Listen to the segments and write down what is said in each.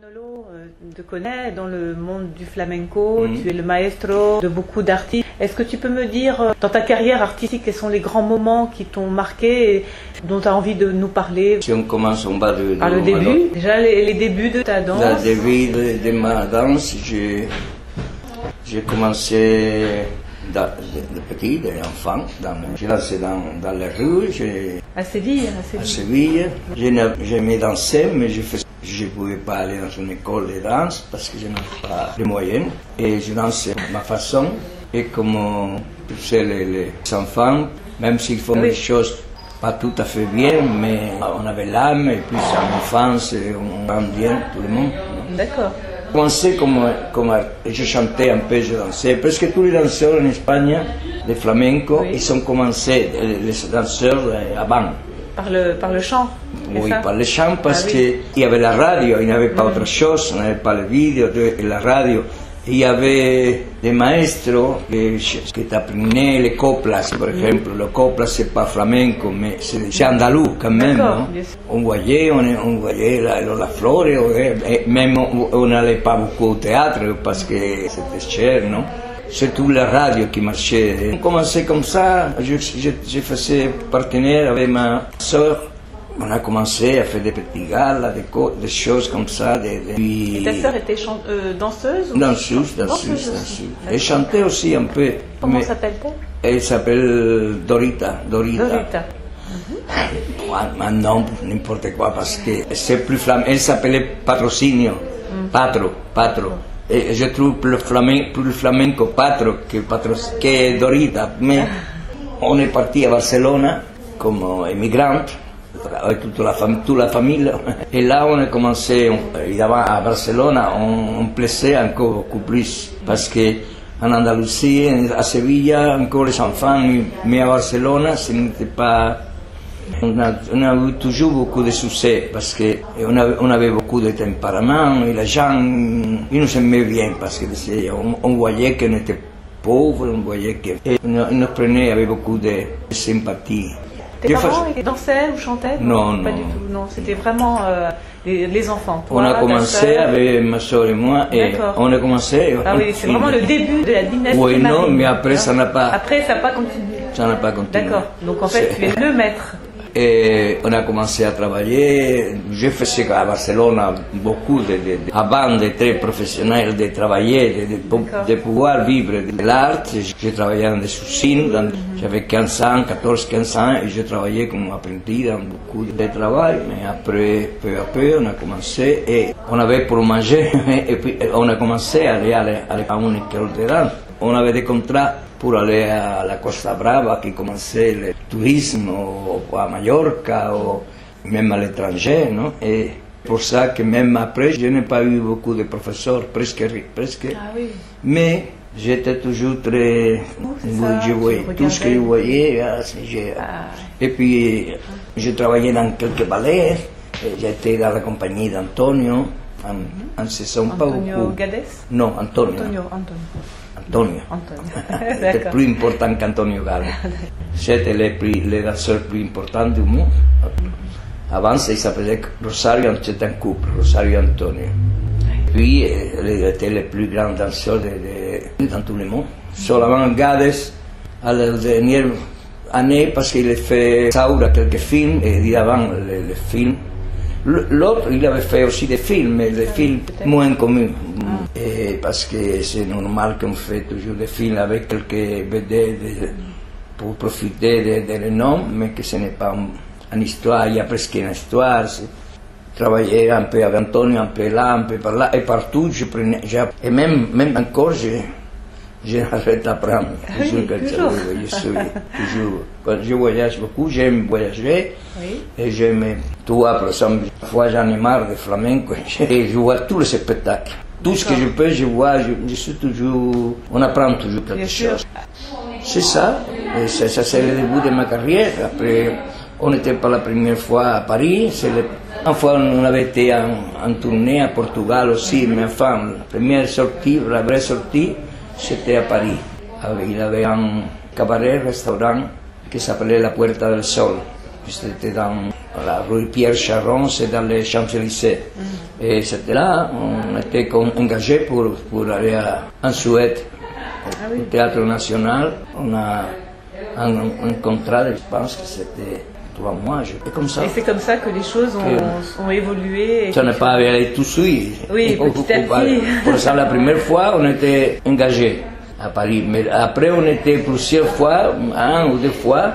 Manolo te connaît dans le monde du flamenco, tu es le maestro de beaucoup d'artistes. Est-ce que tu peux me dire, dans ta carrière artistique, quels sont les grands moments qui t'ont marqué et dont tu as envie de nous parler? Si on commence en bas par le début, déjà les débuts de ta danse. Le début de ma danse, j'ai commencé de petit, d'enfant. J'ai dansé dans les rues. À Séville. À Séville. J'aimais danser, mais je ne pouvais pas aller dans une école de danse parce que je n'avais pas les moyens. Et je dansais de ma façon. Et comme tu sais, les enfants, même s'ils font des choses pas tout à fait bien, mais on avait l'âme et puis en enfance, on rend bien tout le monde. D'accord. J'ai commencé comme je chantais un peu, je dansais. Presque tous les danseurs en Espagne, les flamencos, ils ont commencé, les danseurs avant. Par le chant? Oui, par le chant, parce qu'il y avait la radio, il n'y avait pas autre chose, on n'avait pas les vidéos, la radio. Il y avait des maestros qui t'apprenaient les coplas, par exemple. Le coplas, c'est pas flamenco, mais c'est andalou quand même. Non? On voyait la flore, et même on n'allait pas beaucoup au théâtre parce que c'était cher, non? C'est toute la radio qui marchait. On commençait comme ça, je faisais partenaire avec ma soeur. On a commencé à faire des petits galas, des choses comme ça. Et ta sœur était danseuse? Danseuse. Elle chantait aussi un peu. Comment s'appelle-t-elle? Elle s'appelle Dorita. Maintenant, n'importe quoi, parce que c'est plus flamenco. Elle s'appelait Patrocinio. Patro. Et je trouve plus flamenco Patro que Dorita. Mais on est parti à Barcelone comme immigrante. Avec toute la famille. Et là, on a commencé, évidemment, à Barcelone, on plaisait encore beaucoup plus. Parce qu'en Andalousie, à Séville, encore les enfants, mais à Barcelone, ce n'était pas. On a eu toujours beaucoup de succès parce qu'on avait beaucoup de tempérament et les gens, ils nous aimaient bien parce qu'on voyait qu'on était pauvres, on voyait qu'ils nous prenaient avec beaucoup de sympathie. Tes parents dansaient ou chantaient? Non, pas du tout. Non, c'était vraiment les enfants. On a commencé avec ma soeur et moi et on a commencé. Ah oui, c'est vraiment le début de la dynastie. Oui, non, mais après ça n'a pas. Après, ça n'a pas continué. Ça n'a pas continué. D'accord. Donc en fait, tu es le maître. Et on a commencé à travailler. Je faisais à Barcelone beaucoup avant d'être professionnel, de travailler, de pouvoir vivre de l'art. Je travaillais dans des usines, j'avais 15 ans, et je travaillais comme apprenti dans beaucoup de travail. Mais après, peu à peu, on a commencé et on avait pour manger. Et puis on a commencé à aller à une école de danse. On avait des contrats pour aller à la Costa Brava qui commençait le tourisme, ou à Mallorca, ou même à l'étranger, non? Et pour ça que même après, je n'ai pas eu beaucoup de professeurs, presque. Ah oui. Mais j'étais toujours très. Je voyais tout ce que je voyais. Et puis, je travaillais dans quelques ballets. J'étais dans la compagnie d'Antonio, en saison pas beaucoup. Antonio Gades? Non, Antonio. Antonio. C'était plus important qu'Antonio Gades. C'était le danseur plus important du monde. Avant, il s'appelait Rosario Ancetancourt, Rosario Antonio. Puis, il était le plus grand danseur dans tout le monde. Seulement Gades, à la dernière année, parce qu'il a fait Saura quelques films, et avant les films. L'autre, il avait fait aussi des films, mais des films moins connus. Parce que c'est normal qu'on fait toujours des films avec quelques vedettes pour profiter de leur nom, mais que ce n'est pas une histoire, il y a presque une histoire. Travailler un peu avec Antonio, un peu là, un peu par là, et partout, je prenais. Et même encore, j'arrête d'apprendre. Toujours. Toujours. Quand je voyage beaucoup, j'aime voyager. Oui. Et j'aime. Toi, par exemple, parfois j'en ai marre de flamenco. Et je vois tous les spectacles. Tout ce que je peux, je vois, je suis toujours. On apprend toujours quelque chose. C'est ça. Et ça, c'est le début de ma carrière. Après, on n'était pas la première fois à Paris. Une fois, on avait été en tournée à Portugal aussi, mais enfin, la première sortie, la vraie sortie, c'était à Paris. Il y avait un cabaret, restaurant, qui s'appelait La Puerta del Sol. C'était dans la rue Pierre Charon, c'est dans les Champs-Élysées. Et c'était là, on était engagé pour aller en Suède, au Théâtre National. On a un contrat, je pense que c'était 3 mois, et comme ça. Et c'est comme ça que les choses ont évolué. Ça n'est pas allé tout de suite. Oui, petit à petit. Pour ça, la première fois, on était engagé à Paris, mais après, on était plusieurs fois, 1 ou 2 fois,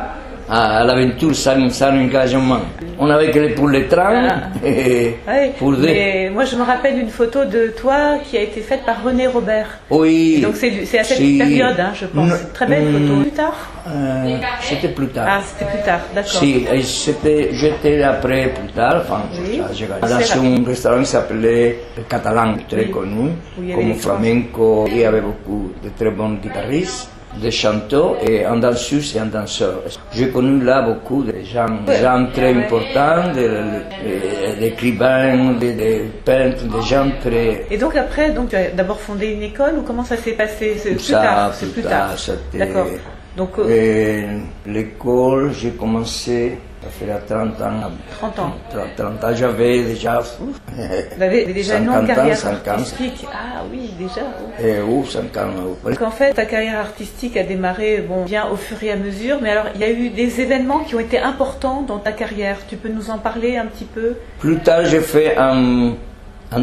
à l'aventure sans engagement. On avait que pour les trains et pour des... Mais moi, je me rappelle d'une photo de toi qui a été faite par René Robert. Oui. Donc c'est à cette période, je pense. Très belle photo. Plus tard c'était plus tard. Ah, c'était plus tard, d'accord. Si, j'étais après plus tard, enfin, dans un restaurant qui s'appelait le Catalan, très connu, comme flamenco. Il y avait beaucoup de très bons guitaristes, des chanteurs et un danseuse et un danseur. J'ai connu là beaucoup de gens très importants, des écrivains, des peintres, des gens très... Et donc après, tu as d'abord fondé une école ou comment ça s'est passé? C'est plus tard. D'accord. Donc l'école, j'ai commencé, ça fait 30 ans. 30 ans. 30 ans, j'avais déjà... Vous avez déjà une longue carrière artistique. Ah oui, déjà. 5 ans. Donc en fait, ta carrière artistique a démarré bien au fur et à mesure, mais alors il y a eu des événements qui ont été importants dans ta carrière. Tu peux nous en parler un petit peu? Plus tard, j'ai fait un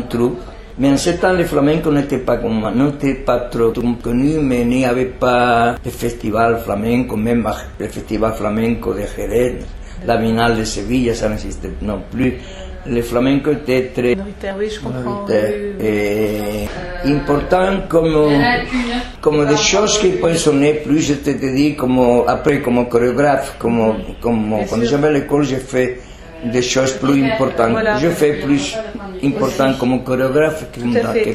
troupe. Mais en ce temps, le flamenco n'était pas trop connu, mais il n'y avait pas de festival flamenco, même le festival flamenco de Jerez, la Biennale de Séville, ça n'existait non plus. Le flamenco était très minoritaire, oui, je comprends. Et important comme des choses qui peuvent sonner plus, je te dis, après comme chorégraphe, quand j'avais l'école, j'ai fait des choses plus importantes. Voilà. Je fais plus important comme chorégraphe que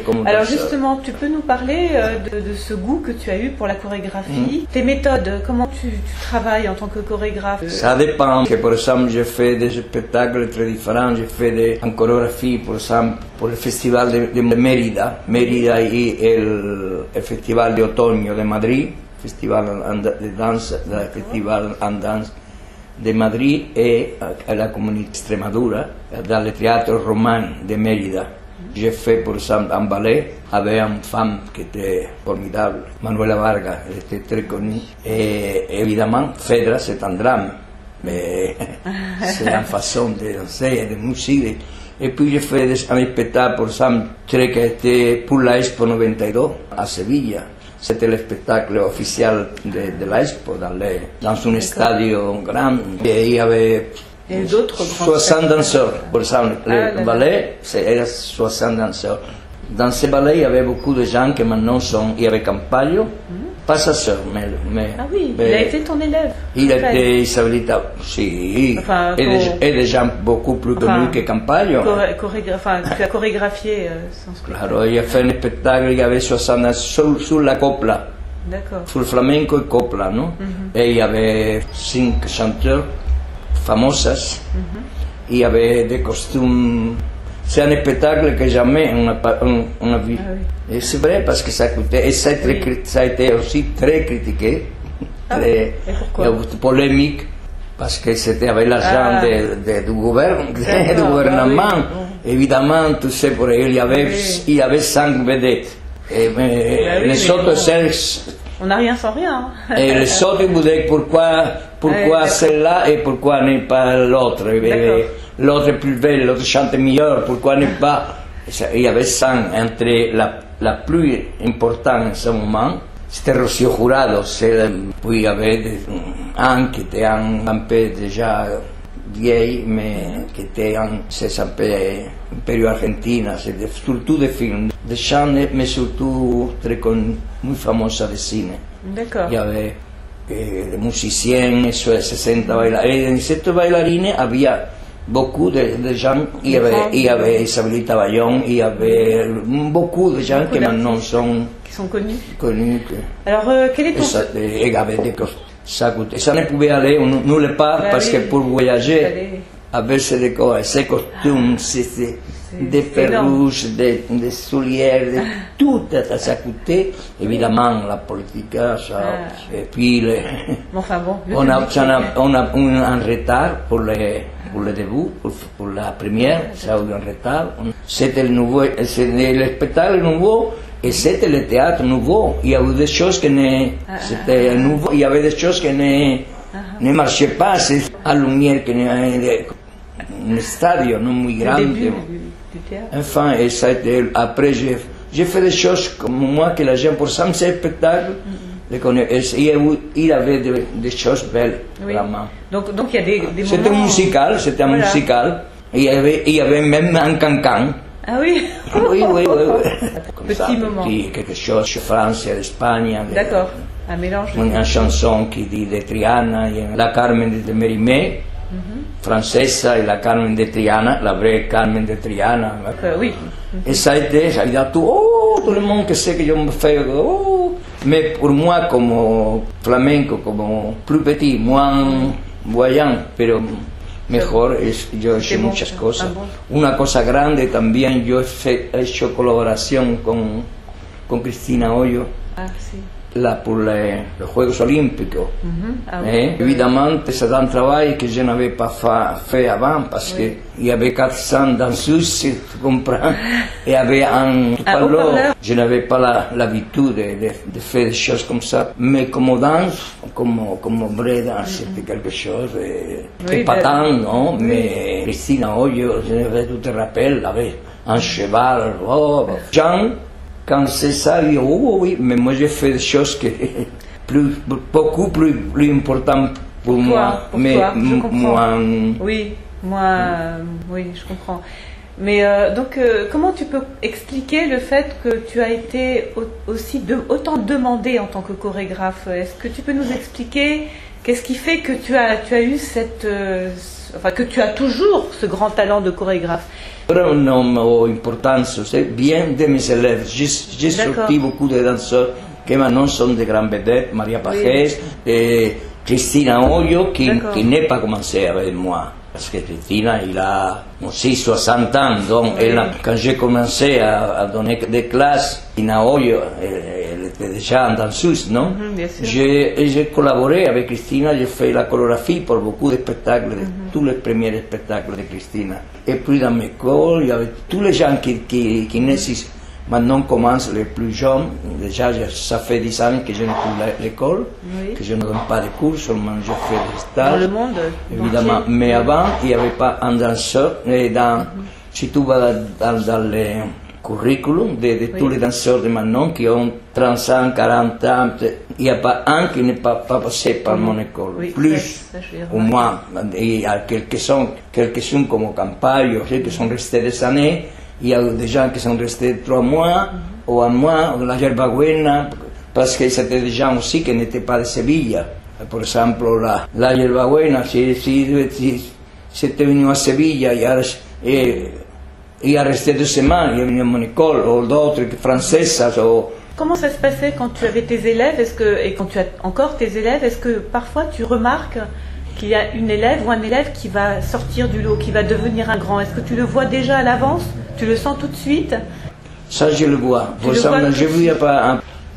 comme danseur. Alors justement, tu peux nous parler de ce goût que tu as eu pour la chorégraphie, tes méthodes, comment tu travailles en tant que chorégraphe? Ça dépend. Par exemple, j'ai fait des spectacles très différents. J'ai fait en chorégraphie, par exemple, pour le festival de Mérida. Mérida et le festival d'automne de Madrid, festival de danse, le festival en danse de Madrid et à la communauté Extremadura, dans le théâtre romain de Mérida. J'ai fait, par exemple, un ballet avec une femme qui était formidable, Manuela Vargas, elle était très connue. Et évidemment, Fedra, c'est un drame, mais c'est une façon de danser, de musique. Et puis j'ai fait un spectacle, par exemple, qui était pour la Expo 92 à Séville. C'était le spectacle officiel de la Expo dans un stade grand. Et il y avait 60 danseurs. Par exemple, le ballet, c'était 60 danseurs. Dans ce ballet, il y avait beaucoup de gens qui maintenant sont... Il y avait Campayo, pas sa sœur, mais... Ah oui, il a été ton élève. Il était Isabelita, si. Enfin, et des gens beaucoup plus connus que Campayo. Tu as chorégraphié sans scrupule. Claro, il a fait un spectacle, il y avait 60 danseurs sur la copla. D'accord. Sur le flamenco et copla, non? Et il y avait 5 chanteurs famosas. Il y avait des costumes... C'est un spectacle que jamais on a vu. Ah oui. Et c'est vrai parce que ça coûtait, et ça a été aussi très critiqué, polémique, parce que c'était avec l'argent du gouvernement. Évidemment, tu sais, pour il y avait 5 vedettes. Et, les autres 6... On n'a rien sans rien. Et les autres vous disaient pourquoi celle-là et pourquoi n'est pas l'autre. L'autre est plus belle, l'autre chante mieux, pourquoi n'est pas... Il y avait 5 entre la plus importante en ce moment, c'était Rocío Jurado, puis il y avait un qui était un peu déjà vieille, mais qui était c'est un peu période argentina, c'est surtout des films, des chants, mais surtout très connus, muy famosa de cine. D'accord. Il y avait des musiciens, 60 bailarines, et dans cette bailarines, había beaucoup de gens, il y avait Isabelita Bayón, il y avait beaucoup de gens qui maintenant sont connus. Alors, quel est ton... Ça ne pouvait aller nulle part parce que pour voyager, avec ces costumes, des perruches, des souliers, tout ça coûtait. Évidemment, la politique, et puis enfin bon, on a un retard pour pour le début, pour la première, ça a eu un retard. C'était le spectacle nouveau et c'était le théâtre nouveau. Il y avait des choses qui c'était nouveau, il y avait des choses qui ne marchaient pas, c'est à lumière qui un stade non muy grande. Enfin, et ça a été, après j'ai fait des choses comme moi que la gente pour ça, ce spectacle. Il avait des choses belles, vraiment. Donc il y a des moments... C'était un musical. Il y avait même un cancan. Ah oui. Oui. Petit ça, moment. Quelque chose de France, d'Espagne. D'accord, un mélange. Une chanson qui dit de Triana, la Carmen de Mérimée, française, et la Carmen de Triana, la vraie Carmen de Triana. Oui. Et ça a été tout le monde qui sait que je me fais... Mais pour moi, comme flamenco, comme plus petit, moins voyant, pero mejor, yo he hecho muchas cosas. Una cosa grande también, yo he hecho colaboración con Cristina Hoyo. Sí. Pour les Juegos Olympiques. Évidemment, c'est un travail que je n'avais pas fait avant parce qu'il y avait 400 danseuses, tu comprends, et il y avait un haut-parleur. Je n'avais pas l'habitude de faire des choses comme ça, mais comme danse, comme vrai danse, c'était quelque chose de patent, non? Mais Cristina Hoyo, tu te rappelles, avait un cheval, Jean. Quand c'est ça, il dit oui, mais moi j'ai fait des choses beaucoup plus importantes pour moi. Mais moi, oui, je comprends. Mais donc, comment tu peux expliquer le fait que tu as été aussi autant demandé en tant que chorégraphe? Est-ce que tu peux nous expliquer qu'est-ce qui fait que tu as eu que tu as toujours ce grand talent de chorégraphe? Non importance, c'est bien de mes élèves. J'ai sorti beaucoup de danseurs qui maintenant sont de grandes vedettes, Maria Pajés, et Cristina Hoyo, qui n'est pas commencé avec moi. Parce que Cristina, il a aussi 60 ans, donc quand j'ai commencé à donner des classes, Cristina Hoyo, elle était déjà danseuse, non? J'ai collaboré avec Cristina, j'ai fait la chorégraphie pour beaucoup de spectacles, tous les premiers spectacles de Cristina. Et puis dans mes écoles, il y avait tous les gens qui naissent. Maintenant commencent les plus jeunes. Déjà, ça fait 10 ans que je n'ai plus l'école, que je ne donne pas de cours, seulement je fais des stages. Dans le monde évidemment. Entier. Mais avant, il n'y avait pas un danseur. Et si tu vas dans le curriculum de tous les danseurs de maintenant qui ont 30 ans, 40 ans, il n'y a pas un qui n'est pas passé par mon école. Plus ou moins. Il y a quelques-uns comme Campayo, qui sont restés des années. Il y a des gens qui sont restés 3 mois ou 1 mois, la Yerbabuena, parce que c'était des gens aussi qui n'étaient pas de Sevilla. Par exemple, la Yerbabuena, si c'était venu à Sevilla, il a resté 2 semaines, il est venu à mon école, ou d'autres françaises. Comment ça se passait quand tu avais tes élèves et quand tu as encore tes élèves, est-ce que parfois tu remarques qu'il y a une élève ou un élève qui va sortir du lot, qui va devenir un grand? Est-ce que tu le vois déjà à l'avance? Tu le sens tout de suite? Ça, je le vois. Par exemple, j'ai vu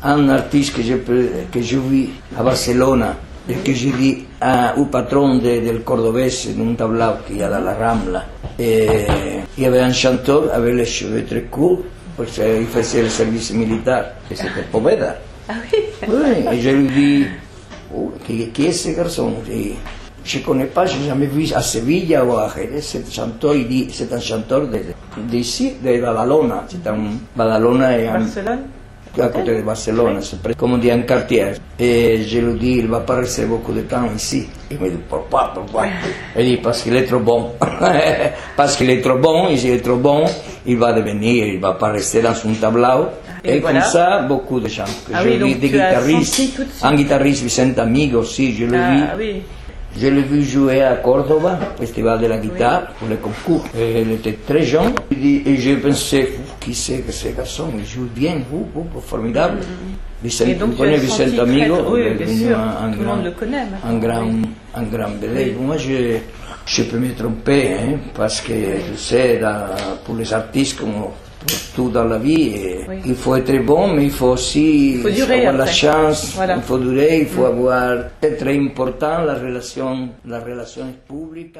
un artiste que je vis à Barcelone et que je dis au patron del Cordobés d'un tableau qu'il y a dans la Rambla. Et il y avait un chanteur avec les cheveux très courts, parce qu'il faisait le service militaire, et c'était Poveda. Ah oui? Oui, et je lui dis, qui est ce garçon? Je ne connais pas, je n'ai jamais vu à Sevilla ou à Jerez, cet chanteur, il dit, c'est un chanteur d'ici, de Badalona. C'est un Badalona et Barcelone? À côté de Barcelone, c'est comme on dit un quartier. Et je lui dis, il ne va pas rester beaucoup de temps ici. Il me dit, pourquoi? Il dit, parce qu'il est trop bon. Parce qu'il est trop bon, et s'il est trop bon, il va devenir, il ne va pas rester dans son tableau. Et voilà. Comme ça, beaucoup de gens. J'ai vu des guitaristes, un guitariste, Vicente Amigo aussi, je l'ai vu. Oui. Je l'ai vu jouer à Cordoba, festival de la guitare, pour le concours. Et il était très jeune. Et j'ai pensé, qui c'est que ce garçon? Il joue bien, formidable. Et donc, tu connais Vicente Amigo? Oui, bien sûr, tout le monde le connaît. Un grand bel. Moi, je peux me tromper, parce que, tu sais, pour les artistes, comme tout dans la vie, il faut être bon, mais il faut aussi avoir la chance, il faut durer, il faut avoir... C'est très important, la relation publique.